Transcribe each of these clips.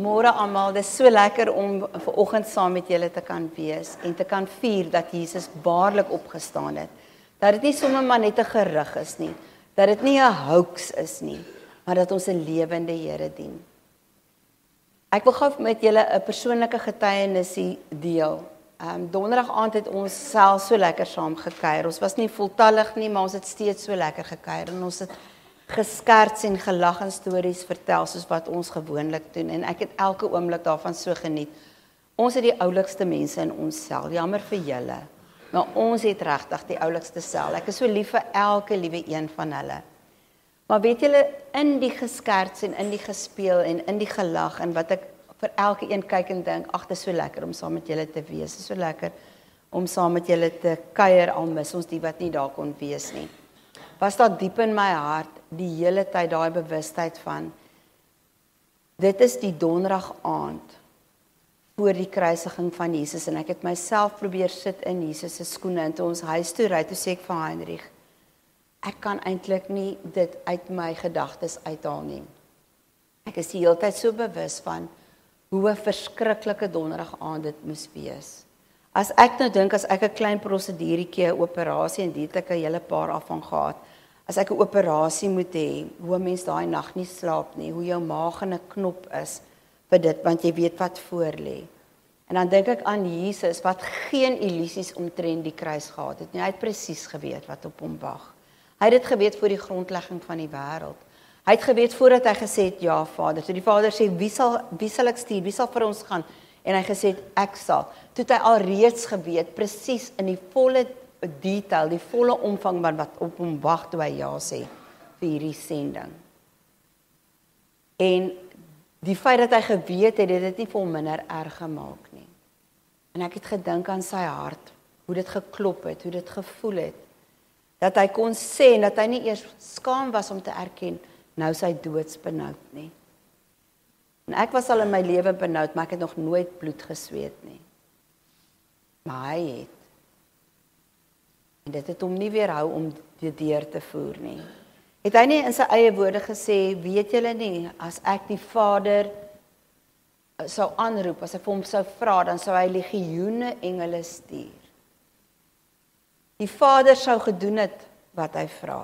Môre almal, dit is so lekker om vanoggend saam met julle te kan wees en te kan vier dat Jesus waarlik opgestaan het. Dat dit nie sommer maar net 'n gerug is nie, dat dit nie 'n hoax is nie, maar dat ons 'n lewende Here dien. Ek wil gou met julle 'n persoonlike getuienisie deel. Donderdag aand het ons self so lekker saam gekuier. Ons was nie voltallig nie, maar ons het steeds so lekker gekuier en ons het geskerts en gelag en stories vertel soos wat ons gewoonlik doen en ek het elke oomblik daarvan so geniet. Ons het die oulikste mense in ons sel, jammer vir julle, maar ons het regtig die oulikste sel. Ek is so lief vir elke liewe een van hulle. Maar weet julle, in die geskerts en in die gespeel en in die gelag en wat ek vir elke een kyk en dink, ag, dit is so lekker om saam met julle te wees, dit is so lekker om saam met julle te kuier, al mis ons die wat nie daar kon wees nie. Was daar diep in my hart die hele tyd daai bewustheid van, dit is die donderdag aand voor die kruisiging van Jesus en ek het myself probeer sit in Jesus se skoene en toe ons huis toe ry, toe sê ek vir Heinrich, ek kan eintlik nie dit uit my gedagtes uithaal nie. Ek is die hele tyd so bewus van hoe 'n verskriklike donderdag aand dit moes wees. As ek nou dink, as ek 'n klein prosedurietjie, 'n operasie en dit ek 'n hele paar af van gehad, as ek 'n operasie moet hê, hoe 'n mens daai nag nie slaap nie, hoe jou maag in 'n knop is vir dit, want jy weet wat voor lê. En dan dink ek aan Jesus wat geen illusies omtrent die kruis gehad het nie. Hy het presies geweet wat op hom wag. Hy het dit geweet voor die grondlegging van die wêreld. Hy het geweet voordat hy gesê het, ja Vader. So die Vader sê, wie sal ek stuur? Wie sal vir ons gaan? En hy gesê het, ek sal. Toe het hy alreeds geweet, presies in die volle detail, die volle omvang van wat op hom wag toe hy ja sê vir hierdie sending. En die feit dat hy geweet het, het dit nie vir hom minder erg gemaak nie. En ek het gedink aan sy hart, hoe dit geklop het, hoe dit gevoel het, dat hy kon sê, en dat hy nie eers skaam was om te erken, nou sy doodsbenoud nie. En ek was al in my lewe benoud, maar ek het nog nooit bloed gesweet nie. Maar hy het. En dit het hom nie weerhou om dit deur te voer nie. Het hy nie in sy eie woorde gesê, weet julle nie, as ek die Vader sou aanroep, as ek vir hom sou vra, dan sou hy legioene engele stuur. Die Vader sou gedoen het wat hy vra.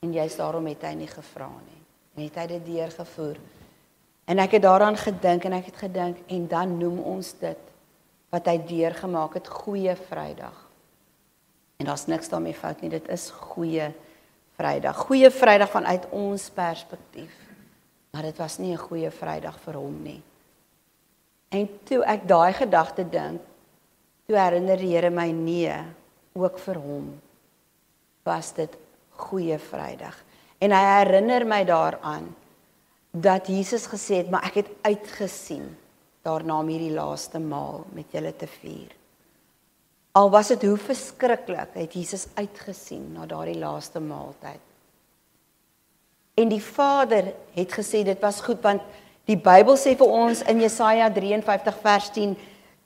En juist daarom het hy nie gevra nie. En het hy dit deurgevoer. En ek het daaraan gedink en ek het gedink, en dan noem ons dit, wat hy deurgemaak het, Goeie Vrydag. En daar's niks daarmee fout nie, dit is Goeie Vrydag. Goeie Vrydag vanuit ons perspektief. Maar dit was nie 'n goeie Vrydag vir hom nie. En toe ek daai gedagte dink, toe herinner die Here my nee, ook vir hom was dit Goeie Vrydag. En hy herinner my daaraan dat Jesus gesê het, maar ek het uitgesien daarna om hierdie laaste maal met julle te vier. Al was dit hoe verskriklik, het Jesus uitgesien na daardie laaste maaltyd. En die Vader het gesê, dit was goed, want die Bybel sê vir ons in Jesaja 53 vers 10,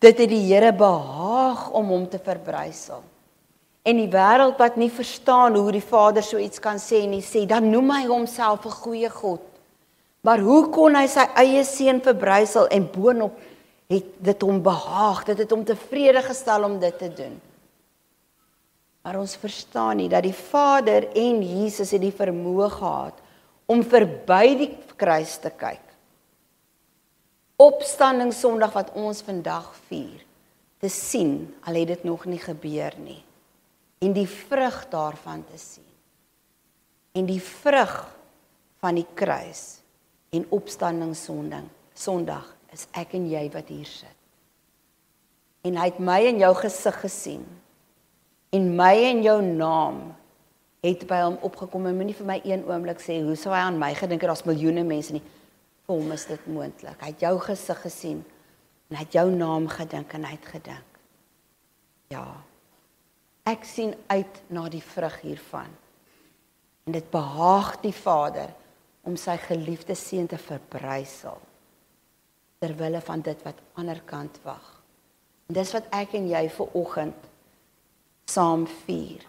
dit het die Here behaag om hom te verbrysel. En die wêreld wat nie verstaan hoe die Vader so iets kan sê nie, sê, dan noem hy homself 'n goeie God. Maar hoe kon hy sy eie seun verbrysel en boonop het dit hom behaag, dit het hom tevrede gestel om dit te doen. Maar ons verstaan nie dat die Vader en Jesus het die vermoë gehad om verby die kruis te kyk. Opstandingssondag wat ons vandag vier, te sien, al het dit nog nie gebeur nie. En die vrug daarvan te sien. En die vrug van die kruis en opstandingssondag is ek en jy wat hier sit. En hy het my en jou gesig gesien. En my en jou naam het by hom opgekom. En moenie vir my een oomblik sê, hoe sou hy aan my gedink het, daar's miljoene mense nie. Vir hom is dit moontlik. Hy het jou gesig gesien en hy het jou naam gedink en hy het gedink. Ja, ek sien uit na die vrug hiervan. En dit behaag die Vader om sy geliefde seun te verbrysel terwille van dit wat aan die ander kant wag. En dis wat ek en jy vanoggend saam vier.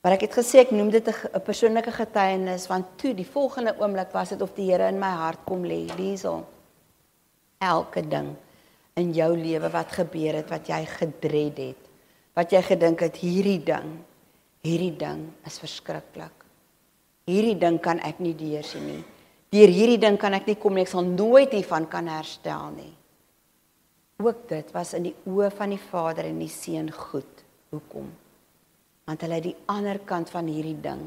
Maar ek het gesê, ek noem dit 'n persoonlike getuienis, want toe, die volgende oomblik was dit of die Here in my hart kom lê, Liesel, elke ding in jou lewe wat gebeur het, wat jy gedred het, wat jy gedink het, hierdie ding is verskriklik. Hierdie ding kan ek nie deursien nie. Deur hierdie ding kan ek nie kom nie, ek sal nooit hiervan kan herstel nie. Ook dit was in die oë van die Vader en die Seun goed. Hoekom? Want hulle het die ander kant van hierdie ding,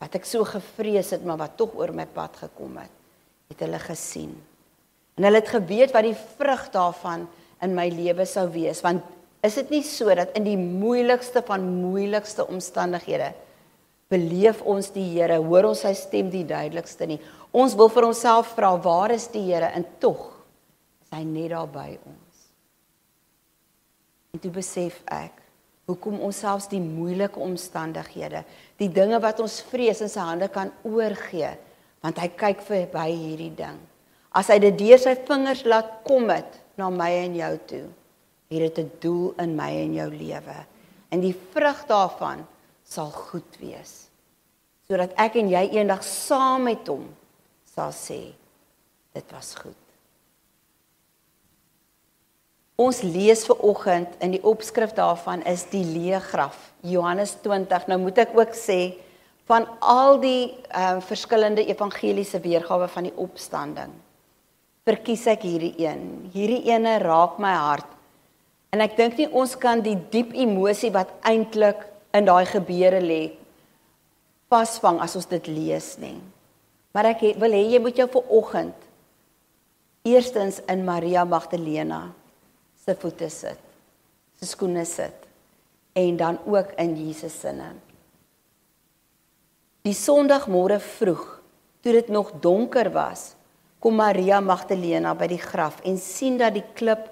wat ek so gevrees het, maar wat tog oor my pad gekom het hulle gesien. En hulle het geweet wat die vrug daarvan in my lewe sou wees, want is dit nie so dat in die moeilikste van moeilikste omstandighede beleef ons die Here, hoor ons sy stem die duidelikste nie. Ons wil vir onsself vra, waar is die Here? En tog is hy net daar by ons. En toe besef ek, hoekom ons selfs die moeilike omstandighede, die dinge wat ons vrees in sy hande kan oorgee, want hy kyk verby hierdie ding. As hy dit deur sy vingers laat kom het na my en jou toe, het dit 'n doel in my en jou lewe. En die vrug daarvan sal goed wees, sodat ek en jy eendag saam met hom sal sê, dit was goed. Ons lees vir oggend in die opskrif daarvan is die leë graf, Johannes 20. Nou moet ek ook sê, van al die verskillende evangeliese weergawe van die opstanding, verkies ek hierdie een. Hierdie ene raak my hart. En ek dink nie ons kan die diep emosie wat eintlik in daai gebeure lê, vasvang as ons dit lees nie. Maar ek wil hê jy moet jou vir oggend eerstens in Maria Magdalena se voete sit, se skoene sit, en dan ook in Jesus sinne. Die Sondagmôre vroeg, toe dit nog donker was, kom Maria Magdalena by die graf en sien dat die klip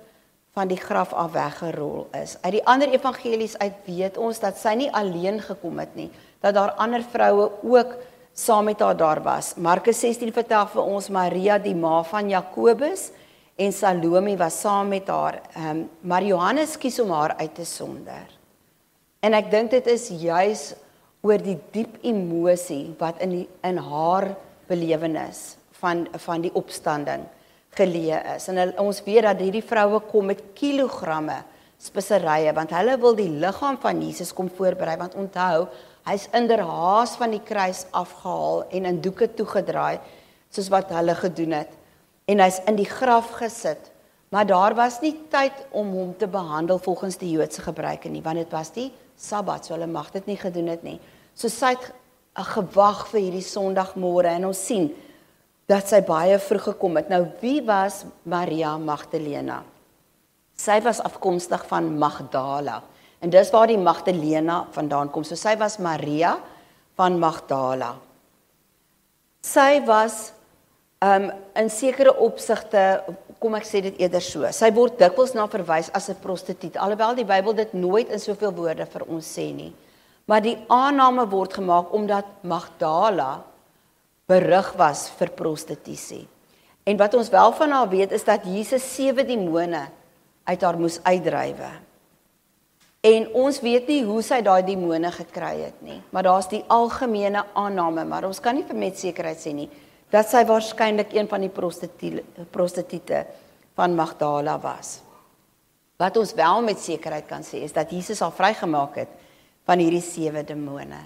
van die graf af weggerol is. Uit die ander evangelies uit weet ons dat sy nie alleen gekom het nie, dat daar ander vroue ook saam met haar daar was. Markus 16 vertel vir ons Maria, die ma van Jakobus, en Salome was saam met haar, maar Johannes kies om haar uit te sonder. En ek dink dit is juis oor die diep emosie wat in haar belewenis van die opstanding geleë is. En ons weet dat hierdie vroue kom met kilogramme speserye, want hulle wil die liggaam van Jesus kom voorberei, want onthou, hy's inderhaas van die kruis afgehaal en in doeke toegedraai, soos wat hulle gedoen het. En hy's in die graf gesit, maar daar was nie tyd om hom te behandel volgens die Joodse gebruike nie, want dit was die Sabbat, so hulle mag dit nie gedoen het nie. So sy het gewag vir hierdie Sondagmôre, en ons sien dat sy baie vroeg gekom het. Nou, wie was Maria Magdalena? Sy was afkomstig van Magdala, en dis waar die Magdalena vandaan kom. So sy was Maria van Magdala. Sy was in sekere opsigte, kom ek sê dit eerder so, sy word dikwels na verwys as 'n prostituut, alhoewel die Bybel dit nooit in soveel woorde vir ons sê nie. Maar die aanname word gemaak omdat Magdala berig was vir prostitusie. En wat ons wel van haar weet is dat Jesus 7 demone uit haar moes uitdrywe. En ons weet nie hoe sy daai demone gekry het nie, maar daar's die algemene aanname, maar ons kan nie vir met sekerheid sê nie, dat sy waarskynlik een van die prostituie van Magdala was. Wat ons wel met sekerheid kan sê, is dat Jesus haar vrygemaak het van hierdie 7 demone.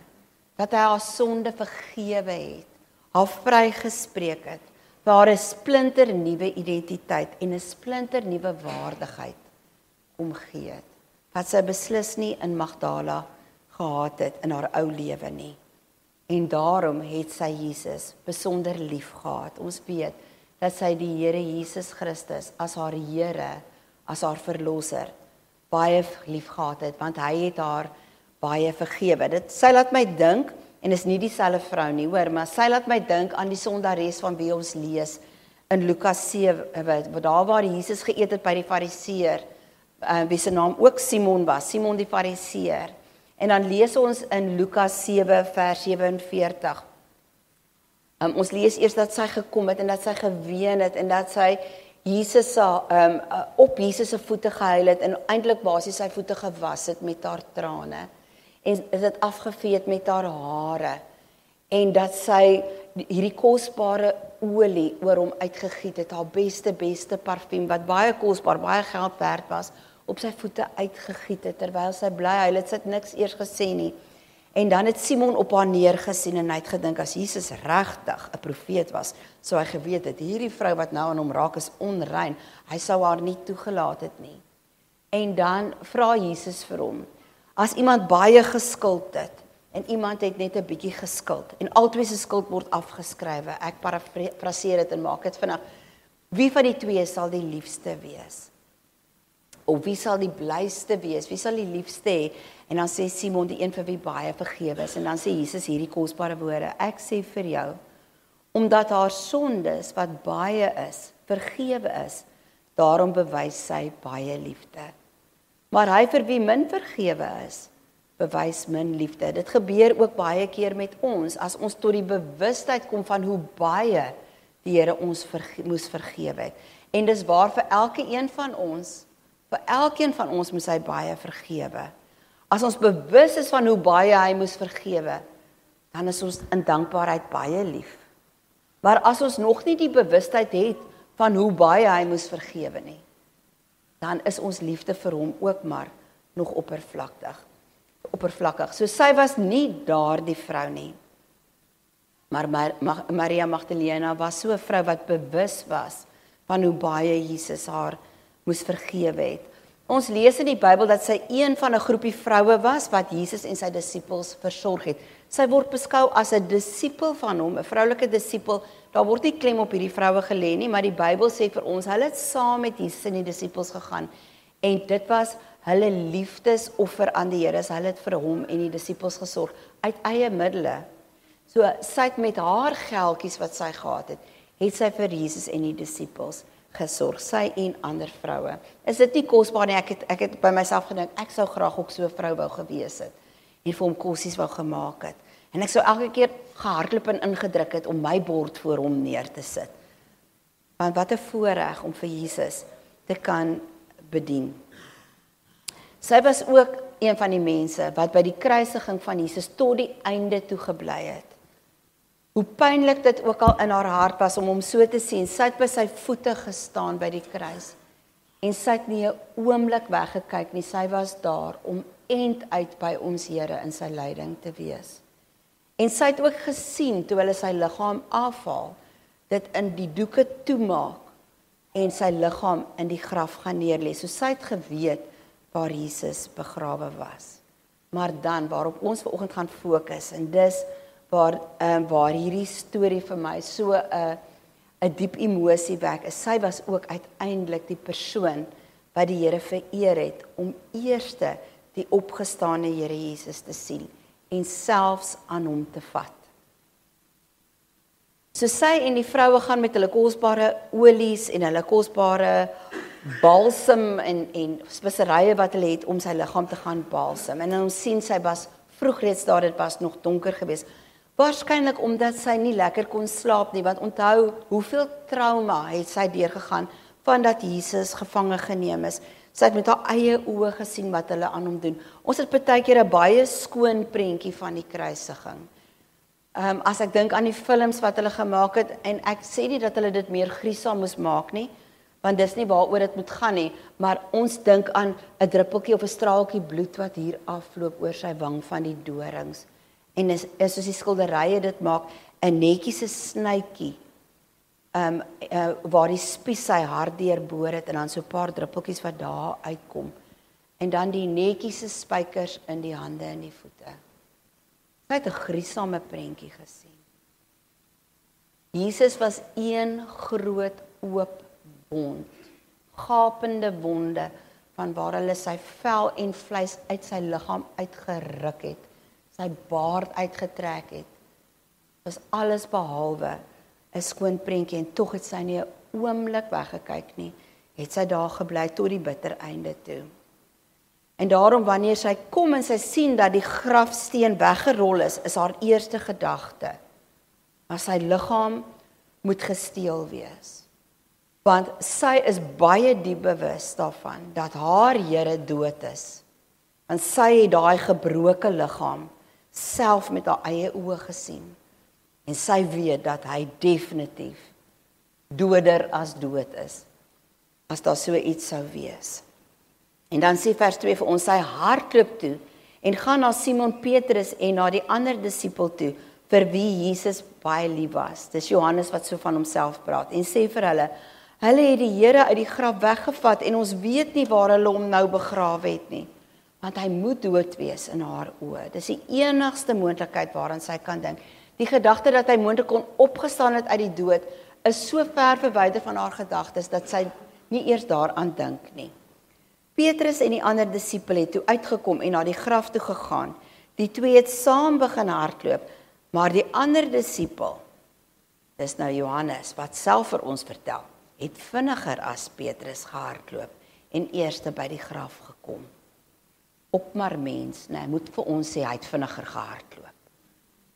Dat hy haar sonde vergewe het, haar vrygespreek het, vir haar 'n splinter nuwe identiteit en 'n splinter nuwe waardigheid omgee het, wat sy beslis nie in Magdala gehad het in haar ou lewe nie. En daarom het sy Jesus besonder lief gehad. Ons weet dat sy die Here Jesus Christus as haar Here, as haar verlosser, baie lief gehad het, want hy het haar baie vergewe. Sy laat my dink, en is nie dieselfde vrou nie, hoor, maar sy laat my dink aan die sondares van wie ons lees in Lukas 7, daar waar Jesus geëet het by die Fariseer, wie se naam ook Simon was, Simon die Fariseer. En dan lees ons in Lukas 7 vers 47. Ons lees eers dat sy gekom het en dat sy geween het en dat sy Jesus op Jesus se voete gehuil het en eintlik basies sy voete gewas het met haar trane en dit afgevee het met haar hare. en dat sy hierdie kosbare olie oor hom uitgegiet het, haar beste parfuum, wat baie kosbaar, baie geld werd was, op sy voete uitgegiet het, terwyl sy bly huil het, sy het niks eers gesê nie. En dan het Simon op haar neergesien en hy het gedink, as Jesus regtig 'n profeet was, sou hy geweet het, hierdie vrou wat nou aan hom raak is onrein, hy sou haar nie toegelaat het nie. En dan vra Jesus vir hom, as iemand baie geskuld het, en iemand het net 'n bietjie geskuld, en albei se skuld word afgeskrywe, ek parafraseer dit en maak dit vinnig, wie van die twee sal die liefste wees? Of wie sal die blyste wees? Wie sal die liefste hê? En dan sê Simon, die een vir wie baie vergewe is, en dan sê Jesus hierdie kosbare woorde, ek sê vir jou, omdat haar sondes wat baie is, vergewe is, daarom bewys sy baie liefde. Maar hy vir wie min vergewe is, bewys min liefde. Dit gebeur ook baie keer met ons, as ons tot die bewustheid kom van hoe baie die Here ons moes vergewe het. En dis waar vir elkeen van ons moes hy baie vergewe. As ons bewus is van hoe baie hy moes vergewe, dan is ons in dankbaarheid baie lief. Maar as ons nog nie die bewustheid het van hoe baie hy moes vergewe nie, dan is ons liefde vir hom ook maar nog oppervlakkig. So sy was nie daardie vrou nie. Maar Maria Magdalena was so 'n vrou wat bewus was van hoe baie Jesus haar moes vergewe het. Ons lees in die Bybel dat sy een van 'n groepie vroue was wat Jesus en sy disippels versorg het. Sy word beskou as 'n disipel van hom, 'n vroulike disipel. Daar word nie klem op hierdie vroue gelê nie, maar die Bybel sê vir ons, hulle het saam met Jesus en die disippels gegaan. En dit was hulle liefdesoffer aan die Here, hulle het vir hom en die disippels gesorg uit eie middele. So sy het met haar geldjies wat sy gehad het sy vir Jesus en die disippels gesorg, sy en ander vroue. Is dit nie kosbaar nie? Ek het by myself gedink, ek sou graag ook so 'n vrou wou gewees het en vir hom kossies wou gemaak het. En ek sou elke keer gehardloop en ingedruk het om my bord voor hom neer te sit. Want wat 'n voorreg om vir Jesus te kan bedien. Sy was ook een van die mense wat by die kruisiging van Jesus tot die einde toe gebly het. Hoe pynlik dit ook al in haar hart was om hom so te sien, sy het by sy voete gestaan by die kruis. En sy het nie 'n oomblik weggekyk nie, sy was daar om end uit by ons Here in sy lyding te wees. En sy het ook gesien, toe hulle sy liggaam afhaal, dit in die doeke toemaak, en sy liggaam in die graf gaan neerlê. So sy het geweet waar Jesus begrawe was. Maar dan, waarop ons vanoggend gaan fokus, en dis waar hierdie storie vir my so 'n diep emosie wek, is sy was ook uiteindelik die persoon wat die Here vereer het, om eerste die opgestane Here Jesus te sien, en selfs aan hom te vat. So sy en die vroue gaan met hulle kosbare olies en hulle kosbare balsem en speserye wat hulle het om sy liggaam te gaan balsem. En ons sien sy was vroeg reeds daar, dit was nog donker geweest. Waarskynlik omdat sy nie lekker kon slaap nie, want onthou hoeveel trauma het sy deurgegaan van dat Jesus gevange geneem is. Sy het met haar eie oë gesien wat hulle aan hom doen. Ons het baie keer 'n baie skoon prentjie van die kruisiging. As ek dink aan die films wat hulle gemaak het, en ek sê nie dat hulle dit meer gruisam moes maak nie, want dis nie waaroor dit moet gaan nie, maar ons dink aan 'n druppeltjie of 'n straaltjie bloed wat hier afloop oor sy wang van die dorings. En is soos die skilderye dit maak, 'n netjiese snytjie, waar die spies sy hart deurboor het, en dan so 'n paar druppeltjies wat daar uitkom. En dan die netjiese spykers in die hande en die voete. Sy het 'n gruisame prentjie gesien. Jesus was een groot oop wond, gapende wonde, van waar hulle sy vel en vleis uit sy liggaam uitgeruk het, sy baard uitgetrek het. Was alles behalwe 'n skoon prentjie, en tog het sy nie 'n oomblik weggekyk nie, het sy daar gebly tot die bitter einde toe. En daarom wanneer sy kom en sy sien dat die grafsteen weggerol is haar eerste gedagte, maar sy liggaam moet gesteel wees. Want sy is baie diep bewus daarvan dat haar Here dood is. Want sy het daai gebroke liggaam self met haar eie oë gesien. En sy weet dat hy definitief doder as dood is, as daar so iets sou wees. En dan sê vers 2 vir ons, hy hardloop toe, en gaan na Simon Petrus en na die ander disipel toe, vir wie Jesus baie lief was. Dis Johannes wat so van homself praat, en sê vir hulle het die Here uit die graf weggevat, en ons weet nie waar hulle hom nou begrawe het nie, want hy moet dood wees in haar oë. Dis die enigste moontlikheid waaraan sy kan dink. Die gedagte dat hy moontlik kon opgestaan het uit die dood, is so ver verwyder van haar gedagtes, dat sy nie eers daaraan dink nie. Petrus en die ander disipel het toe uitgekom en na die graf toe gegaan. Die twee het saam begin hardloop, maar die ander disipel, dis nou Johannes, wat self vir ons vertel, het vinniger as Petrus gehardloop en eerste by die graf gekom. Op maar mens, hy moet vir ons sê, hy het vinniger gehardloop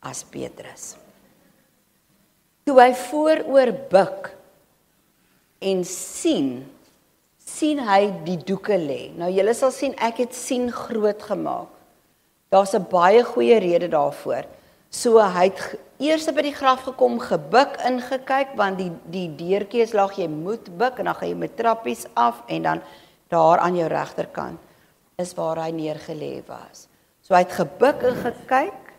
as Petrus. Toe hy vooroor buig en sien hy die doeke lê. Nou julle sal sien, ek het sien groot gemaak. Daar's 'n baie goeie rede daarvoor. So hy het eers by die graf gekom, gebuk ingekyk, want die deurtjie is laag, jy moet buig, en dan gaan jy met trappies af, en dan daar aan jou regterkant is waar hy neergelê was. So hy het gebuk en gekyk,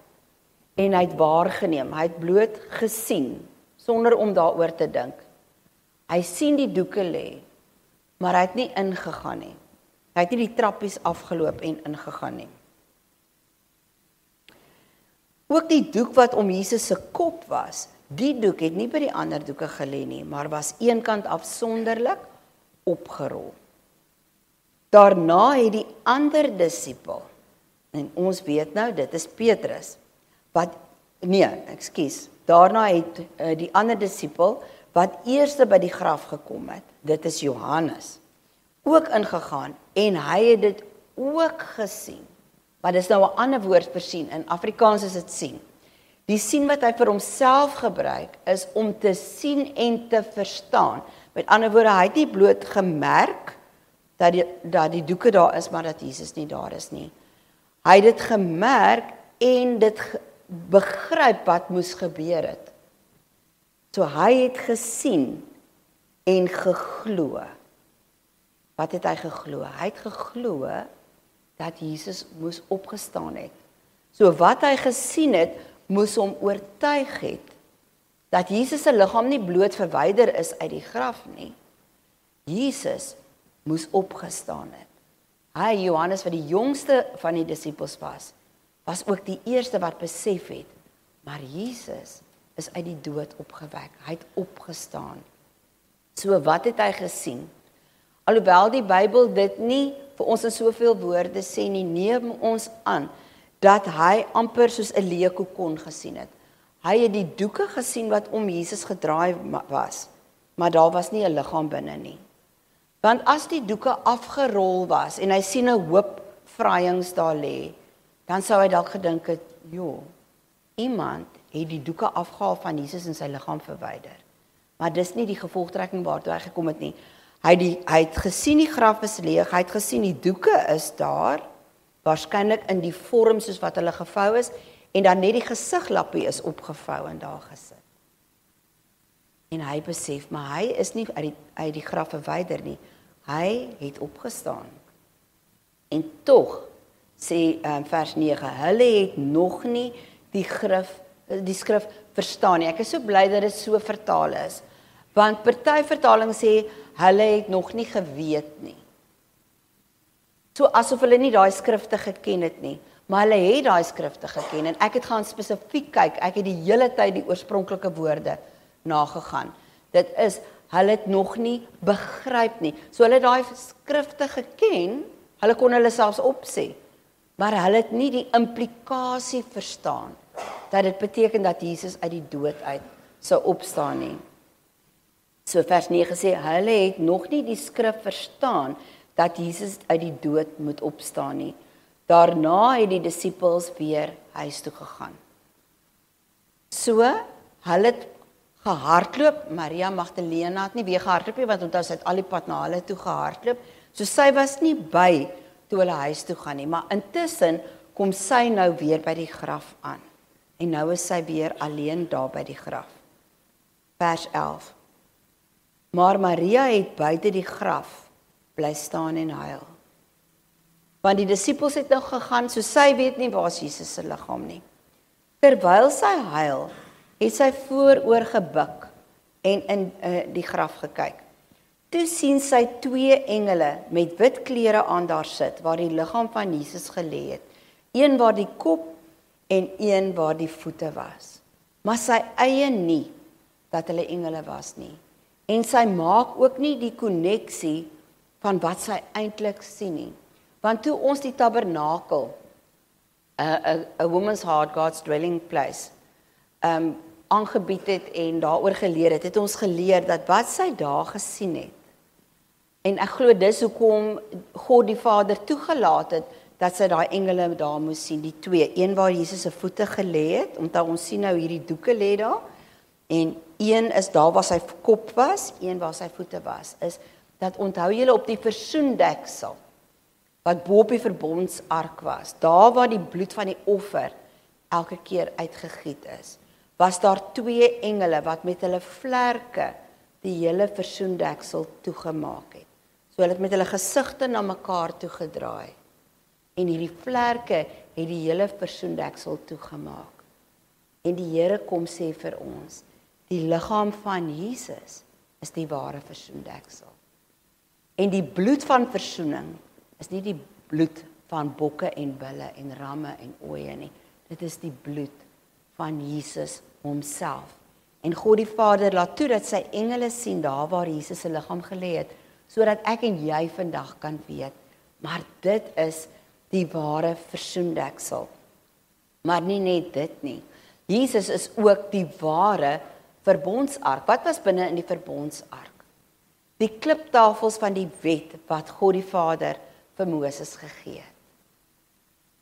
en hy het waargeneem, hy het bloot gesien, sonder om daaroor te dink. Hy sien die doeke lê, maar hy het nie ingegaan nie. Hy het nie die trappies afgeloop en ingegaan nie. Ook die doek wat om Jesus se kop was, die doek het nie by die ander doeke gelê nie, maar was eenkant afsonderlik opgerol. Daarna het die ander disipel, en ons weet nou, dit is Petrus, daarna het die ander disipel, wat eerste by die graf gekom het, dit is Johannes, ook ingegaan, en hy het dit ook gesien. Maar dis nou 'n ander woord vir sien, in Afrikaans is dit sien. Die sien wat hy vir homself gebruik, is om te sien en te verstaan. Met ander woorde, hy het nie bloot gemerk, dat die doeke daar is, maar dat Jesus nie daar is nie. Hy het dit gemerk, en dit begryp wat moes gebeur het. So hy het gesien en geglo. Wat het hy geglo? Hy het geglo dat Jesus moes opgestaan het. So wat hy gesien het, moes hom oortuig het, dat Jesus se liggaam nie bloot verwyder is uit die graf nie. Jesus moes opgestaan het. Hy, Johannes, wat die jongste van die disippels was ook die eerste wat besef het, maar Jesus is uit die dood opgewek. Hy het opgestaan. So wat het hy gesien? Alhoewel die Bybel dit nie vir ons in soveel woorde sê nie, neem ons aan dat hy amper soos 'n leeu kokon gesien het. Hy het die doeke gesien wat om Jesus gedraai was, maar daar was nie 'n liggaam binne nie. Want as die doeke afgerol was en hy sien 'n hoop vraaiings daar lê, dan sou hy dalk gedink het, iemand het die doeke afgehaal van Jesus en sy liggaam verwyder. Maar dis nie die gevolgtrekking waartoe hy gekom het nie. Hy het gesien die graf is leeg, hy het gesien die doeke is daar, waarskynlik in die vorm soos wat hulle gevou is, en dan net die gesiglappie is opgevou en daar gesit. En hy besef, maar hy is nie uit die graf verwyder nie, hy het opgestaan. En tog, sê vers 9, hulle het nog nie die skrif verstaan nie. Ek is so bly dat dit so vertaal is, want party vertaling sê, hulle het nog nie geweet nie. So asof hulle nie daai skrifte geken het nie, maar hulle het daai skrifte geken, en ek het gaan spesifiek kyk, ek het die hele tyd die oorspronklike woorde nagegaan. Dit is, hulle het nog nie begryp nie. So hulle het daai skrifte geken, hulle kon hulle selfs opsê, maar hulle het nie die implikasie verstaan, dat dit beteken dat Jesus uit die dood uit sou opstaan nie. So vers 9 sê, hulle het nog nie die skrif verstaan, dat Jesus uit die dood moet opstaan nie. Daarna het die disippels weer huis toe gegaan. So, hulle het gehardloop, Maria Magdalena het nie weer gehardloop nie, want onthou sy het al die pad na hulle toe gehardloop, so sy was nie by toe hulle huis toe gaan nie, maar intussen kom sy nou weer by die graf aan. en nou is sy weer alleen daar by die graf. Vers 11. Maar Maria het buite die graf bly staan en huil. Want die disippels het nou gegaan, so sy weet nie waar is Jesus se liggaam nie. Terwyl sy huil, het sy vooroor gebuk en in die graf gekyk. Toe sien sy 2 engele met wit klere aan daar sit, waar die liggaam van Jesus gelê het. Een waar die kop en een waar die voete was. Maar sy eie nie dat hulle engele was nie. En sy maak ook nie die koneksie van wat sy eintlik sien nie. Want toe ons die tabernakel, a woman's heart, God's dwelling place, aangebied het en daaroor geleer het, het ons geleer dat wat sy daar gesien het, en ek glo dis hoekom God die Vader toegelaat het, dat sy daai engele daar moes sien, die 2, een waar Jesus se voete gelê het, omdat ons sien nou hierdie doeke lê daar, en een is daar waar sy kop was, een waar sy voete was, is dat onthou julle op die versoendeksel, wat bo op die verbondsark was, daar waar die bloed van die offer elke keer uitgegiet is, was daar 2 engele wat met hulle vlerke die hele versoendeksel toegemaak het. So hulle het met hulle gesigte na mekaar toe gedraai. En hierdie vlerke het die hele versoendeksel toegemaak. En die Here kom sê vir ons, die liggaam van Jesus is die ware versoendeksel. En die bloed van versoening is nie die bloed van bokke en bulle en ramme en ooe nie. Dit is die bloed van Jesus homself. En God die Vader laat toe dat sy engele sien daar waar Jesus se liggaam gelê het, sodat ek en jy vandag kan weet, maar dit is die ware versoendeksel. Maar nie net dit nie. Jesus is ook die ware verbondsark. Wat was binne in die verbondsark? Die kliptafels van die wet wat God die Vader vir Moses gegee het.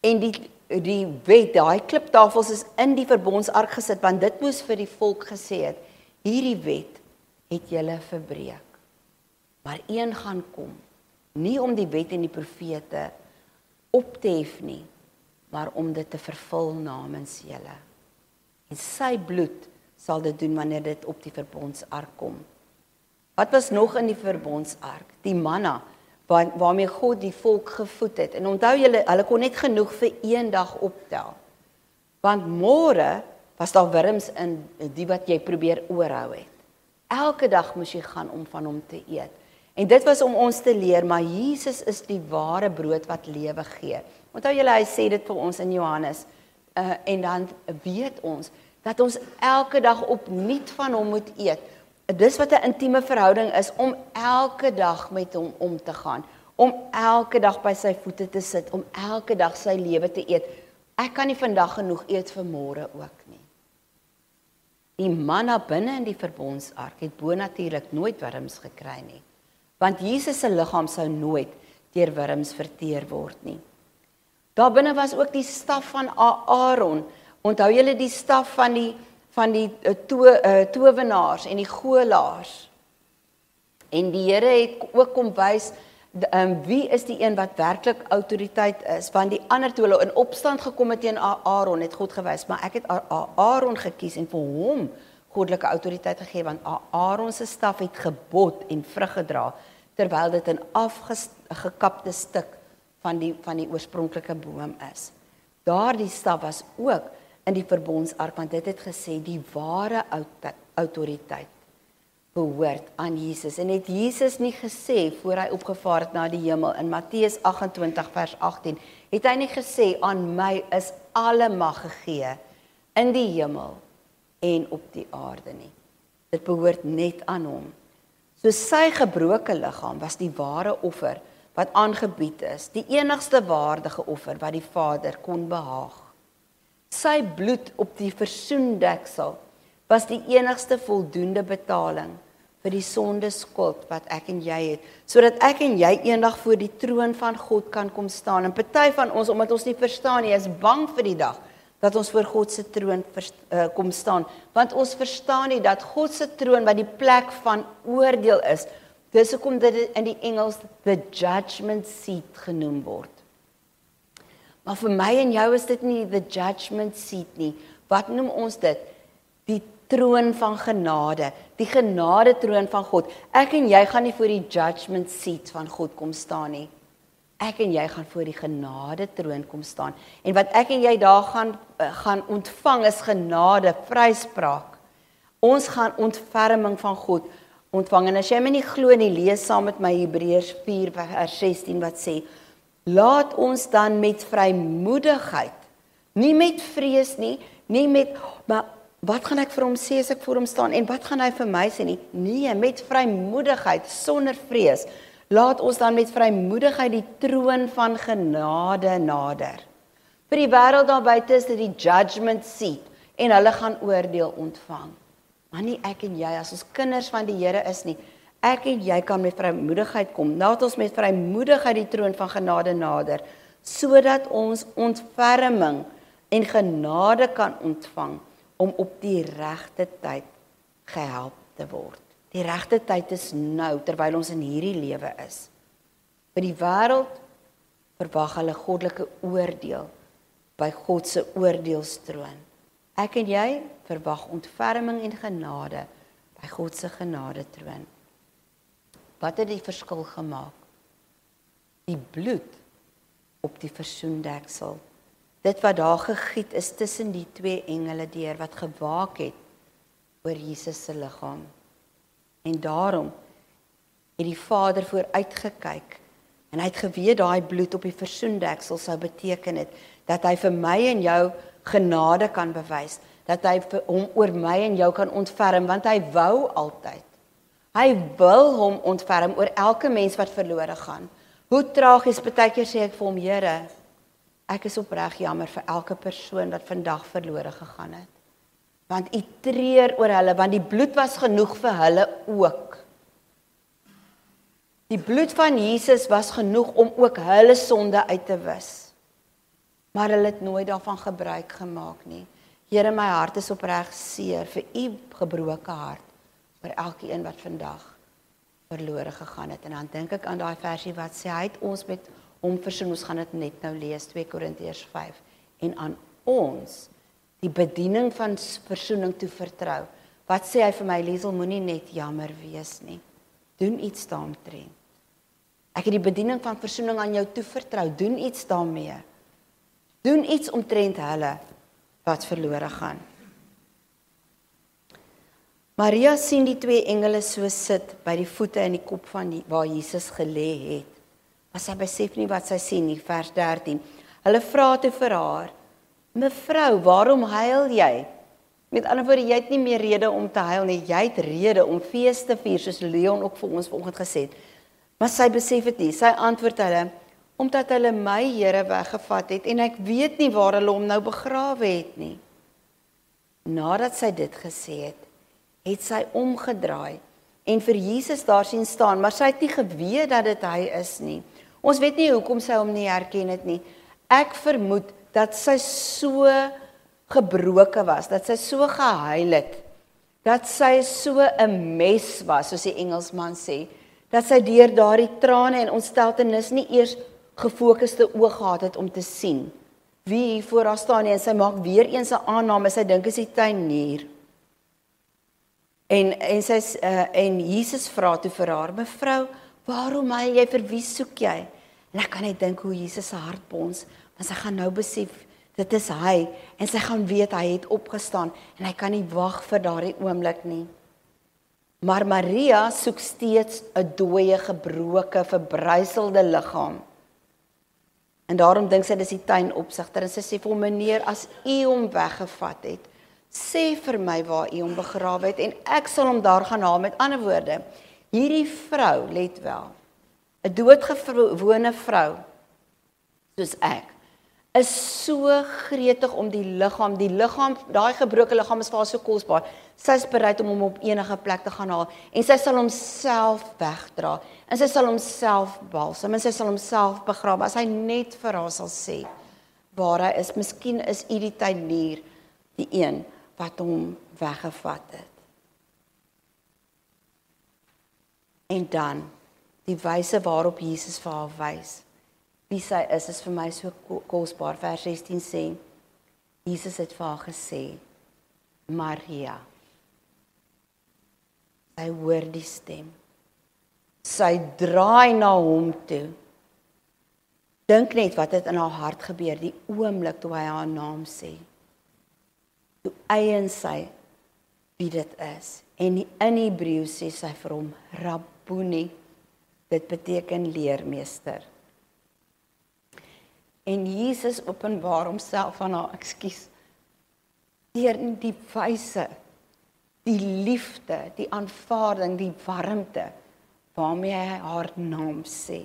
En die wet, daai kliptafels is in die verbondsark gesit, want dit moes vir die volk gesê het, hierdie wet het julle verbreek. Maar een gaan kom, nie om die wet en die profete op te hef nie, maar om dit te vervul namens julle. En sy bloed sal dit doen wanneer dit op die verbondsark kom. Wat was nog in die verbondsark? Die manna, waarmee God die volk gevoed het. En onthou julle, hulle kon net genoeg vir 1 dag optel. Want môre was daar wurms in die wat jy probeer oorhou het. Elke dag moes jy gaan om van hom te eet. En dit was om ons te leer, maar Jesus is die ware brood wat lewe gee. Onthou julle, hy sê dit vir ons in Johannes, en dan weet ons, dat ons elke dag opnuut van hom moet eet. Dis wat 'n intieme verhouding is, om elke dag met hom om te gaan, om elke dag by sy voete te sit, om elke dag sy lewe te eet. Ek kan nie vandag genoeg eet vir môre ook nie. Die manna binne in die verbondsark het bonatuurlik nooit wurms gekry nie, want Jesus se liggaam sou nooit deur wurms verteer word nie. Daar binne was ook die staf van Aaron. Onthou julle die staf van die towenaars en die golaars. En die Here het ook kom wys, wie is die een wat werklik autoriteit is, want die ander toe hulle in opstand gekom het teen Aaron, het God gewys, maar ek het Aaron gekies en vir hom goddelike autoriteit gegee, want Aaron se staf het gebot en vrug gedra, terwyl dit 'n afgekapte stuk van die oorspronklike boom is. Daardie staf was ook in die verbondsark, want dit het gesê die ware autoriteit behoort aan Jesus. En het Jesus nie gesê voor hy opgevaar het na die hemel in Matteus 28 vers 18, het hy nie gesê aan my is alle mag gegee in die hemel en op die aarde nie. Dit behoort net aan hom. So sy gebroke liggaam was die ware offer wat aangebied is, die enigste waardige offer wat die Vader kon behaag. Sy bloed op die versoendeksel was die enigste voldoende betaling vir die sondeskuld wat ek en jy het, sodat ek en jy eendag voor die troon van God kan kom staan. En party van ons, omdat ons nie verstaan nie, is bang vir die dag dat ons voor God se troon kom staan, want ons verstaan nie dat God se troon wat die plek van oordeel is, dis hoekom dit in die Engels the judgment seat genoem word. Maar vir my en jou is dit nie the judgment seat nie, Wat noem ons dit? Die troon van genade, die genade troon van God. Ek en jy gaan nie voor die judgment seat van God kom staan nie. Ek en jy gaan voor die genade troon kom staan. En wat ek en jy daar gaan ontvang is genade, vryspraak. Ons gaan ontferming van God ontvang. En as jy my nie glo nie, lees saam met my Hebreërs 4 vers 16 wat sê, laat ons dan met vrymoedigheid, nie met vrees nie, nie met, maar wat gaan ek vir hom sê as ek voor hom staan en wat gaan hy vir my sê nie? Nee, met vrymoedigheid, sonder vrees. Laat ons dan met vrymoedigheid die troon van genade nader. Vir die wêreld daar buite is dit die judgment seat en hulle gaan oordeel ontvang. Maar nie ek en jy, as ons kinders van die Here is nie. Ek en jy kan met vrymoedigheid kom. Laat ons met vrymoedigheid die troon van genade nader, sodat ons ontferming en genade kan ontvang om op die regte tyd gehelp te word. Die regte tyd is nou, terwyl ons in hierdie lewe is. Vir die wêreld verwag hulle goddelike oordeel by God se oordeelstroon. Ek en jy verwag ontferming en genade by God se genadetroon. Wat het die verskil gemaak? Die bloed op die versoendeksel. Dit wat daar gegiet is tussen die twee engele deur wat gewaak het oor Jesus se liggaam. En daarom het die Vader vooruitgekyk en hy het geweet daai bloed op die versoendeksel sou beteken het dat hy vir my en jou genade kan bewys, dat hy hom oor my en jou kan ontferm, want hy wou altyd. Hy wil hom ontferm oor elke mens wat verlore gaan. Hoe tragies, partykeer sê ek vir hom, Here, ek is opreg jammer vir elke persoon wat vandag verlore gegaan het. Want U treur oor hulle, want die bloed was genoeg vir hulle ook. Die bloed van Jesus was genoeg om ook hulle sonde uit te wis. Maar hulle het nooit daarvan gebruik gemaak nie. Here, my hart is opreg seer vir U gebroke hart, vir elkeen wat vandag verlore gegaan het. En dan dink ek aan daai versie wat sê, hy het ons met hom versoen, ons gaan dit net nou lees, 2 Korintiërs 5, en aan ons die bediening van versoening toe vertrou. Wat sê hy vir my, Liesel, moenie net jammer wees nie. Doen iets daaromtrent. Ek het die bediening van versoening aan jou toe vertrou, doen iets daarmee. Doen iets omtrent hulle wat verlore gaan. Maria sien die twee engele so sit by die voete en die kop van waar Jesus gelê het. Maar sy besef nie wat sy sien nie, vers 13. Hulle vra toe vir haar, mevrou, waarom huil jy? Met ander woorde, jy het nie meer rede om te huil nie, jy het rede om fees te vier, soos Leon ook vir ons vanoggend gesê het. Maar sy besef dit nie, sy antwoord hulle, omdat hulle my Here weggevat het, en ek weet nie waar hulle hom nou begrawe het nie. Nadat sy dit gesê het, het sy omgedraai en vir Jesus daar sien staan, maar sy het nie geweet dat dit hy is nie. Ons weet nie hoekom sy hom nie herken het nie. Ek vermoed dat sy so gebroke was, dat sy so gehuil het, dat sy so 'n mes was, soos die Engelsman sê, dat sy deur daardie trane en ontsteltenis nie eers gefokuste oog gehad het om te sien wie hier voor haar staan nie, en sy maak weer eens 'n aanname, sy dink is die tuinier. En Jesus vra toe vir haar, mevrou, waarom huil jy, vir wie soek jy? En ek kan net dink hoe Jesus se hart bons, want sy gaan nou besef, dit is hy, en sy gaan weet hy het opgestaan, en hy kan nie wag vir daardie oomblik nie. Maar Maria soek steeds 'n dooie, gebroke, verbryselde liggaam. En daarom dink sy dis die tuinopsigter, en sy sê vir hom, meneer, as u hom weggevat het, sê vir my waar u hom begrawe het, en ek sal hom daar gaan haal. Met ander woorde, hierdie vrou, let wel, 'n doodgewone vrou, soos ek, is so gretig om die liggaam, daai gebroke liggaam is vir haar so kosbaar, sy is bereid om hom op enige plek te gaan haal, en sy sal homself wegdra, en sy sal homself balsam, en sy sal homself begrawe, as hy net vir haar sal sê, waar hy is. Miskien is u die tuinier, die een wat hom weggevat het. En dan, die wyse waarop Jesus vir haar wys, wie sy is vir my so kosbaar. Vers 16 sê, Jesus het vir haar gesê, Maria. Sy hoor die stem. Sy draai na hom toe. Dink net wat het in haar hart gebeur, die oomblik toe hy haar naam sê. Toe eien sy wie dit is. En in Hebreëus sê sy vir hom, Rabboni, dit beteken leermeester. En Jesus openbaar homself aan haar, deur die wyse, die liefde, die aanvaarding, die warmte, waarmee hy haar naam sê.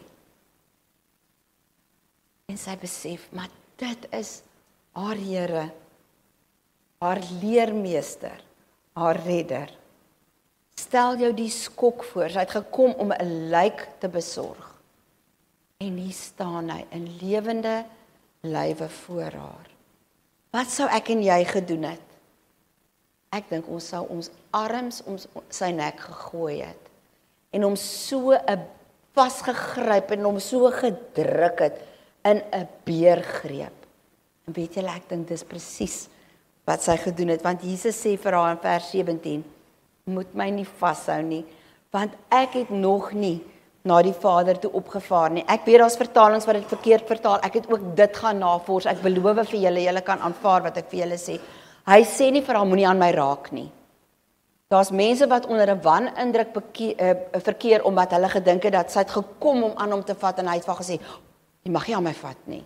En sy besef, maar dit is haar Here, haar leermeester, haar redder. Stel jou die skok voor, sy het gekom om 'n lijk te besorg. En hier staan hy in lewende lywe voor haar. Wat sou ek en jy gedoen het? Ek dink ons sou ons arms om sy nek gegooi het en hom so 'n vasgegryp en hom so gedruk het in 'n beergreep. En weet julle, ek dink dis presies wat sy gedoen het, want Jesus sê vir haar in vers 17, moet my nie vashou nie, want ek het nog nie na die Vader toe opgevaar nie. Ek weet daar's vertalings wat dit verkeerd vertaal, ek het ook dit gaan navors, ek beloof vir julle, julle kan aanvaar wat ek vir julle sê. Hy sê nie vir haar, moenie aan my raak nie. Daar's mense wat onder 'n wanindruk verkeer, omdat hulle gedink het dat sy het gekom om aan hom te vat, en hy het vir haar gesê, jy mag nie aan my vat nie.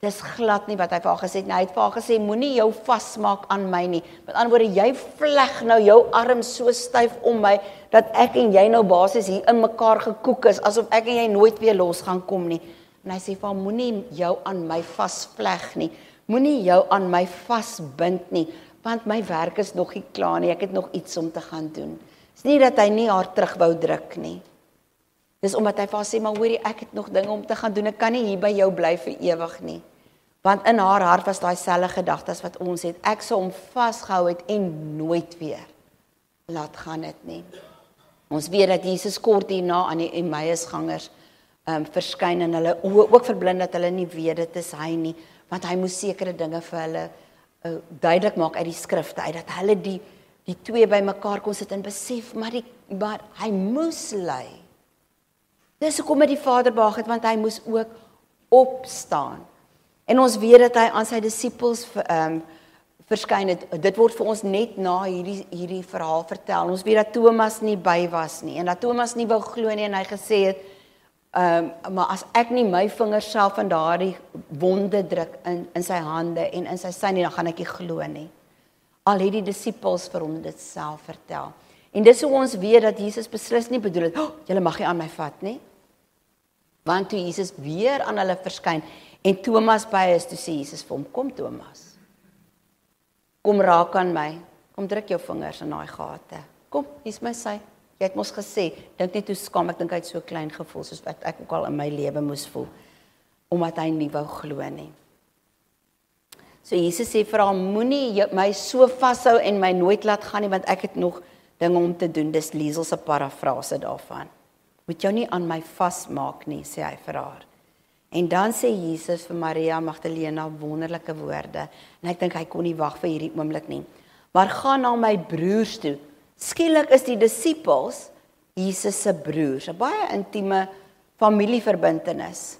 Dis glad nie wat hy vir haar gesê het, hy het vir haar gesê, moenie jou vasmaak aan my nie. Met ander woorde, jy vleg nou jou arm so styf om my, dat ek en jy nou basies hier in mekaar gekoek is, asof ek en jy nooit weer los gaan kom nie. En hy sê vir haar, moenie jou aan my vasvleg nie, moenie jou aan my vasbind nie, want my werk is nog nie klaar nie, ek het nog iets om te gaan doen. Dis nie dat hy nie haar terug wou druk nie. Dis omdat hy vir haar sê, maar hoorie, ek het nog dinge om te gaan doen, ek kan nie hier by jou bly vir ewig nie. Want in haar hart was daai selfde gedagtes wat ons het. Ek sou hom vasgehou het en nooit weer laat gaan dit nie. Ons weet dat Jesus kort hierna aan die Emmausgangers verskyn en hulle ook verblind dat hulle nie weet dit is hy nie, want hy moes sekere dinge vir hulle duidelik maak uit die skrifte uit, dat hulle die twee by mekaar kon sit en besef, maar hy moes ly. Dis hoekom het die Vader behaag het, want hy moes ook opstaan. En ons weet dat hy aan sy disippels verskyn het. Dit word vir ons net na hierdie verhaal vertel. Ons weet dat Thomas nie by was nie, en dat Thomas nie wou glo nie, en hy gesê het, maar as ek nie my vingers self in daardie wonde druk in sy hande en in sy sy nie, dan gaan ek nie glo nie. Al het die disippels vir hom dit self vertel. En dis hoe ons weet dat Jesus beslis nie bedoel het, julle mag nie aan my vat nie. Want toe Jesus weer aan hulle verskyn, en Thomas by is, toe sê Jesus vir hom, kom Thomas, kom raak aan my, kom druk jou vingers in daai gate, kom, hier's my sy, jy het mos gesê, dink net hoe skaam, ek dink hy het so klein gevoel, soos wat ek ook al in my lewe moes voel, omdat hy nie wou glo nie. So Jesus sê vir haar, moenie my so vashou en my nooit laat gaan nie, want ek het nog dinge om te doen, dis Liesel se parafrase daarvan. Moet jou nie aan my vasmaak nie, sê hy vir haar. En dan sê Jesus vir Maria Magdalena wonderlike woorde, en ek dink hy kon nie wag vir hierdie oomblik nie. Maar gaan na my broers toe. Skielik is die disippels Jesus se broers, 'n baie intieme familieverbintenis.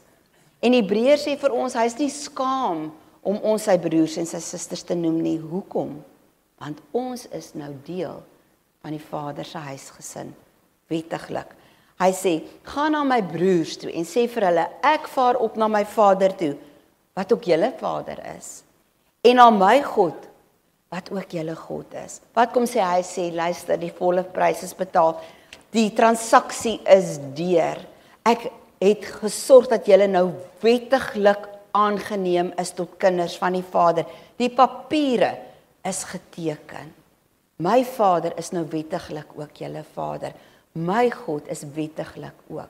En Hebreërs sê vir ons, hy is nie skaam om ons sy broers en sy susters te noem nie. Hoekom? Want ons is nou deel van die Vader se huisgesin, wettiglik. Hy sê, gaan na my broers toe en sê vir hulle, ek vaar op na my Vader toe, wat ook julle Vader is, en na my God, wat ook julle God is. Wat kom sê hy? Sê, luister, die volle prys is betaal, die transaksie is deur. Ek het gesorg dat julle nou wettiglik aangeneem is tot kinders van die Vader. Die papiere is geteken. My Vader is nou wettiglik ook julle Vader. My God is wettiglik ook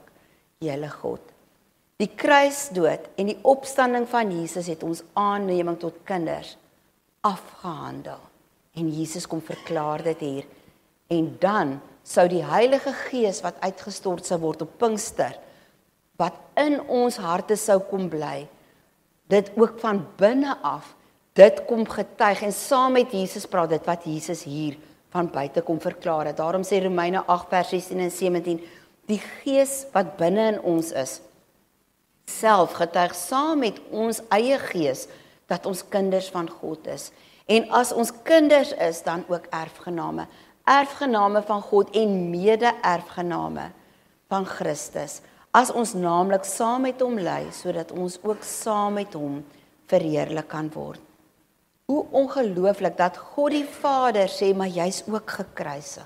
julle God. Die kruisdood en die opstanding van Jesus het ons aanneming tot kinders afgehandel. En Jesus kom verklaar dit hier. En dan sou die Heilige Gees wat uitgestort sou word op Pinkster, wat in ons harte sou kom bly, dit ook van binne af dit kom getuig en saam met Jesus praat, dit wat Jesus hier van buite kom verklaar het. Daarom sê Romeine 8 vers 16 en 17, die Gees wat binne in ons is, self getuig saam met ons eie gees, dat ons kinders van God is. En as ons kinders is, dan ook erfgename. Erfgename van God en mede-erfgename van Christus. As ons naamlik saam met hom ly, sodat ons ook saam met hom verheerlik kan word. Hoe ongelooflik dat God die Vader sê, maar jy's ook gekruisig.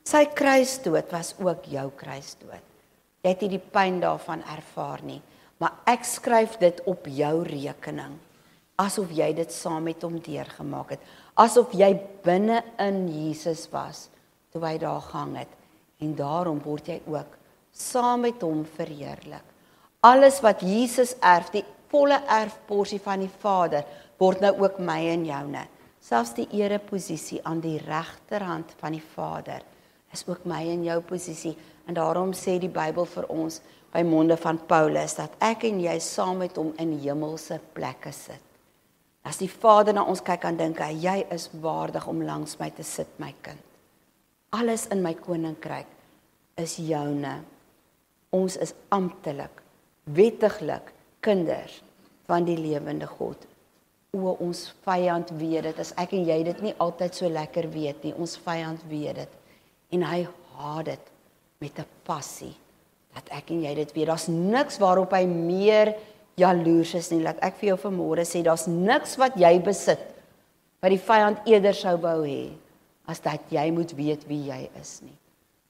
Sy kruisdood was ook jou kruisdood. Jy het nie die pyn daarvan ervaar nie, maar ek skryf dit op jou rekening, asof jy dit saam met hom deurgemaak het, asof jy binne in Jesus was, toe hy daar gehang het, en daarom word jy ook saam met hom verheerlik. Alles wat Jesus erf, die volle erfporsie van die Vader, word nou ook my en joune. Selfs die ereposisie aan die regterhand van die Vader, is ook my en jou posisie, en daarom sê die Bybel vir ons, by monde van Paulus, dat ek en jy saam met hom in hemelse plekke sit. As die Vader na ons kyk en dink, jy is waardig om langs my te sit, my kind. Alles in my koninkryk is joune. Ons is amptelik, wettiglik kinders van die lewende God. O, ons vyand weet dit, as ek en jy dit nie altyd so lekker weet nie, ons vyand weet dit, en hy haat dit met 'n passie, dat ek en jy dit weet. Daar's niks waarop hy meer jaloers is nie. Laat ek vir jou vanmôre sê, daar's niks wat jy besit, wat die vyand eerder sou wou hê, as dat jy moet weet wie jy is nie.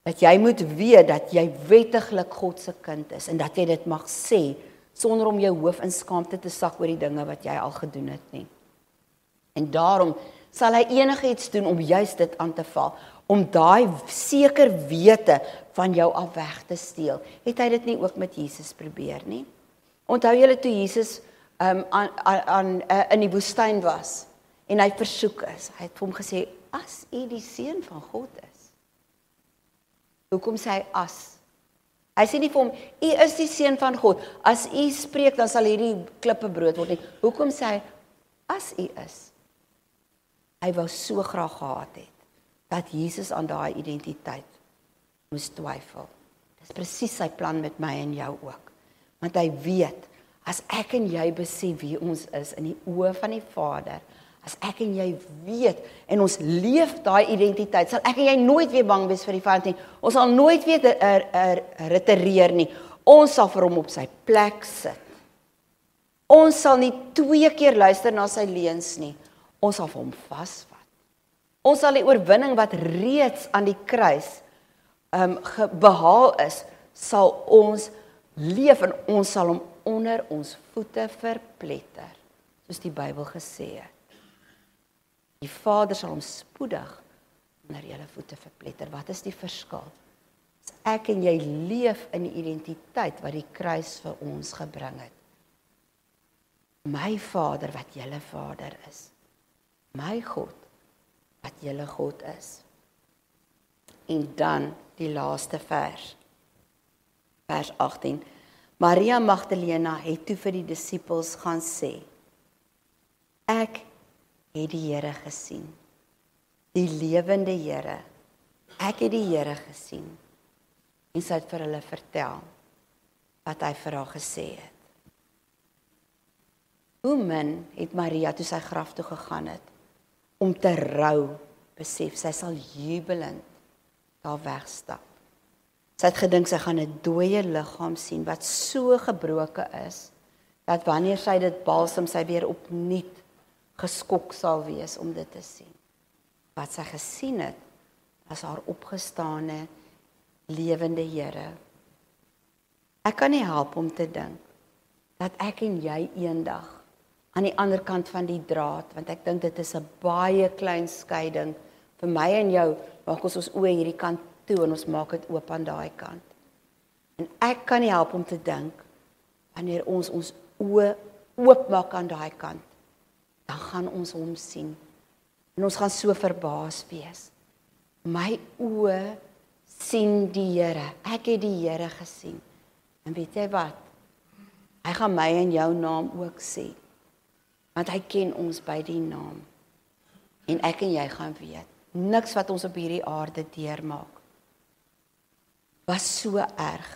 Dat jy moet weet dat jy wettiglik God se kind is, en dat jy dit mag sê, sonder om jou hoof in skaamte te sak oor die dinge wat jy al gedoen het nie. En daarom sal hy enigiets doen om juist dit aan te val, om daai seker wete van jou af weg te steel. Het hy dit nie ook met Jesus probeer nie? Onthou julle toe Jesus in die woestyn was, en hy versoek is, hy het vir hom gesê, as u die seun van God is. Hoekom sê hy as? Hy sê nie vir hom, u is die seun van God, as u spreek, dan sal hierdie klippe brood word nie. Hoekom sê hy, as u is? Hy wou so graag gehad het, dat Jesus aan daai identiteit moes twyfel. Dis presies sy plan met my en jou ook. Want hy weet, as ek en jy besef wie ons is in die oë van die Vader, as ek en jy weet, en ons leef daai identiteit, sal ek en jy nooit weer bang wees vir die vyand nie. Ons sal nooit weer retireer nie. Ons sal vir hom op sy plek sit. Ons sal nie 2 keer luister na sy leuns nie. Ons sal vir hom vasvat. Ons sal die oorwinning wat reeds aan die kruis behaal is, sal ons leef, en ons sal hom onder ons voete verpletter, soos die Bybel gesê het. Die Vader sal hom spoedig onder julle voete verpletter. Wat is die verskil? As ek en jy leef in die identiteit wat die kruis vir ons gebring het. My Vader wat julle Vader is. My God wat julle God is. En dan die laaste vers 18. Maria Magdalena het toe vir die disippels gaan sê, ek het die Here gesien, die lewende Here, ek het die Here gesien, en sy het vir hulle vertel, wat hy vir haar gesê het. Hoe min het Maria toe sy graf toe gegaan het, om te rou, besef, sy sal jubelend daar wegstap. Sy het gedink, sy gaan 'n dooie liggaam sien, wat so gebroke is, dat wanneer sy dit balsam, sy weer opnuut geskok sal wees om dit te sien. Wat sy gesien het, was haar opgestane, lewende Here. Ek kan nie help om te dink, dat ek en jy eendag, aan die ander kant van die draad, want ek dink dit is 'n baie klein skeiding, vir my en jou, maak ons oë hierdie kant toe, en ons maak dit oop aan daai kant. En ek kan nie help om te dink, wanneer ons oë oop maak aan daai kant, dan gaan ons hom sien, en ons gaan so verbaas wees. My oë sien die Here, ek het die Here gesien, en weet jy wat, hy gaan my en jou naam ook sê, Want hy ken ons by die naam. En ek en jy gaan weet, niks wat ons op hierdie aarde deurmaak was so erg,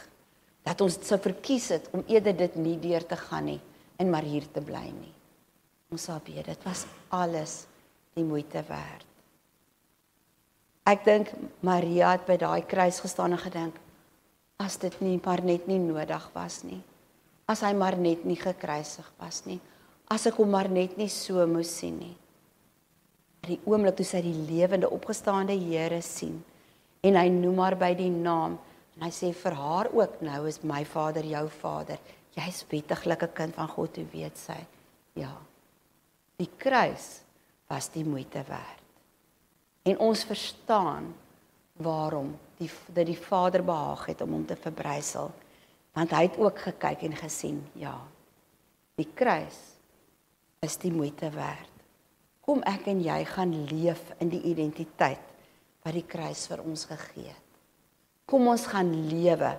dat ons sou verkies het om eerder dit nie deur te gaan nie, en maar hier te bly nie. Ons sal weet, dit was alles die moeite werd. Ek dink Maria het by daai kruis gestaan en gedink, as dit nie maar net nie nodig was nie, as hy maar net nie gekruisig was nie, as ek hom maar net nie so moes sien nie. Die oomblik toe sy die lewende opgestaande Here sien, en hy noem haar by die naam, en hy sê vir haar ook, nou is my Vader jou Vader, jy is wettiglik 'n kind van God, hoe weet sy? Ja, die kruis was die moeite werd. En ons verstaan waarom dat die Vader behaag het om hom te verbrysel, want hy het ook gekyk en gesien, ja, die kruis is die moeite werd. Kom ek en jy gaan leef in die identiteit wat die kruis vir ons gegee het. Kom ons gaan lewe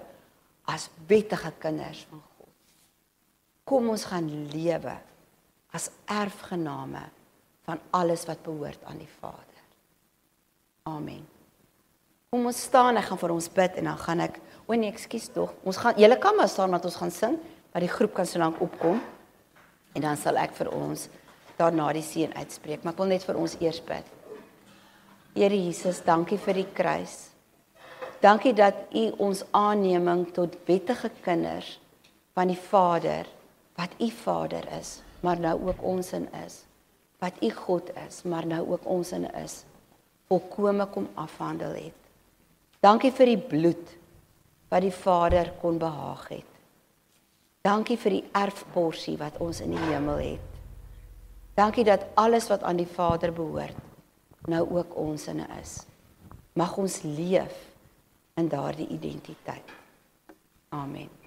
as wettige kinders van God. Kom ons gaan lewe as erfgename van alles wat behoort aan die Vader. Amen. Kom ons staan, ek gaan vir ons bid en dan gaan ek, nee, ekskuus tog, julle kan maar staan want ons gaan sing, maar die groep kan so lank opkom en dan sal ek vir ons daarna die seën uitspreek, maar ek wil net vir ons eers bid. Here Jesus, dankie vir die kruis. Dankie dat U ons aanneming tot wettige kinders van die Vader, wat U Vader is, maar nou ook ons in is, wat U God is, maar nou ook ons in is, volkome kom afhandel het. Dankie vir die bloed wat die Vader kon behaag het. Dankie vir die erfporsie wat ons in die hemel het. Dankie dat alles wat aan die Vader behoort, nou ook ons in is. Mag ons leef in daardie identiteit. Amen.